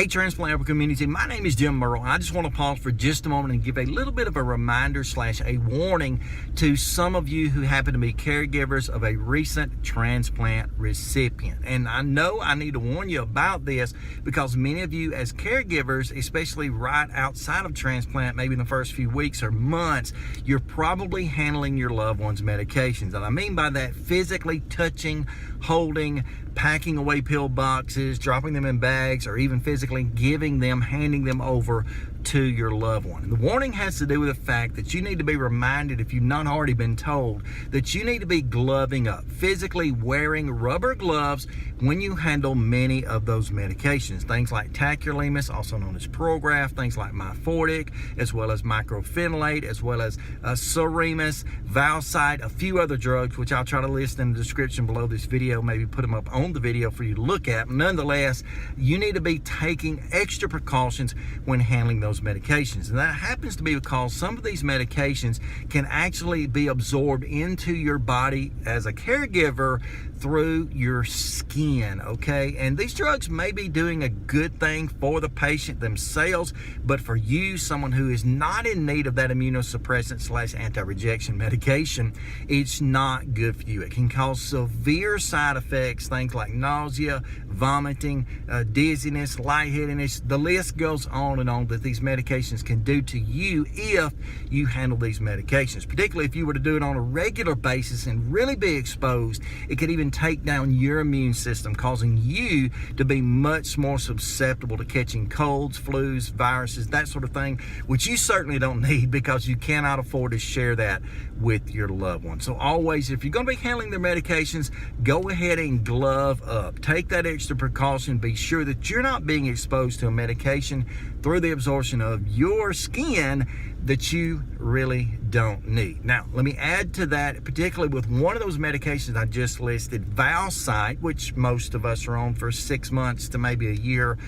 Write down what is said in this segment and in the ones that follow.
Hey, Transplant Helper community, my name is Jim Merle, and I just want to pause for just a moment and give a little bit of a reminder / a warning to some of you who happen to be caregivers of a recent transplant recipient. And I know I need to warn you about this because many of you as caregivers, especially right outside of transplant, maybe in the first few weeks or months, you're probably handling your loved one's medications. And I mean by that, physically touching, holding, packing away pill boxes, dropping them in bags, or even physically handing them over to your loved one. And the warning has to do with the fact that you need to be reminded, if you've not already been told, that you need to be gloving up, physically wearing rubber gloves when you handle many of those medications. Things like tacrolimus, also known as Prograf, things like Myfortic, as well as microphenolate, as well as Suremus, Valsite, a few other drugs, which I'll try to list in the description below this video, maybe put them up on the video for you to look at. Nonetheless, you need to be taking extra precautions when handling those medications. And that happens to be because some of these medications can actually be absorbed into your body as a caregiver through your skin, okay? And these drugs may be doing a good thing for the patient themselves, but for you, someone who is not in need of that immunosuppressant / anti-rejection medication, it's not good for you. It can cause severe side effects, things like nausea, vomiting, dizziness, lightheadedness. The list goes on and on that these medications can do to you if you handle these medications. Particularly if you were to do it on a regular basis and really be exposed, it could even take down your immune system, causing you to be much more susceptible to catching colds, flus, viruses, that sort of thing, which you certainly don't need because you cannot afford to share that with your loved one. So always, if you're going to be handling their medications, go ahead and glove up. Take that extra precaution. Be sure that you're not being exposed to a medication through the absorption of your skin that you really don't need. Now, let me add to that, particularly with one of those medications I just listed, Valsite, which most of us are on for 6 months to maybe a year,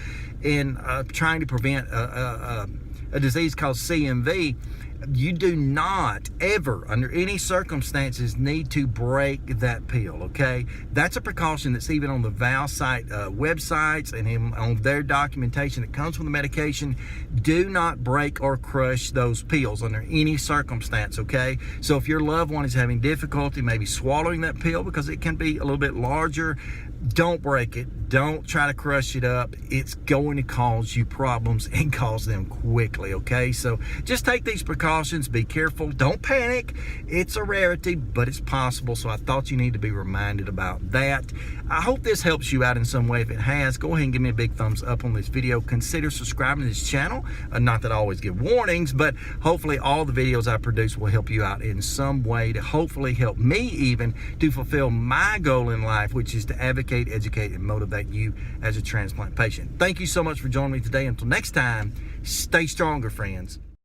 in trying to prevent a disease called CMV. You do not ever, under any circumstances, need to break that pill, okay? That's a precaution that's even on the Valsite websites and on their documentation that comes from the medication. Do not break or crush those pills under any circumstance, okay? So if your loved one is having difficulty maybe swallowing that pill because it can be a little bit larger, don't break it. Don't try to crush it up. It's going to cause you problems and cause them quickly, okay? So just take these precautions. Be careful. Don't panic. It's a rarity, but it's possible. So I thought you need to be reminded about that. I hope this helps you out in some way. If it has, go ahead and give me a big thumbs up on this video. Consider subscribing to this channel. Not that I always give warnings, but hopefully all the videos I produce will help you out in some way to hopefully help me even to fulfill my goal in life, which is to advocate, educate, and motivate you as a transplant patient. Thank you so much for joining me today. Until next time, stay stronger, friends.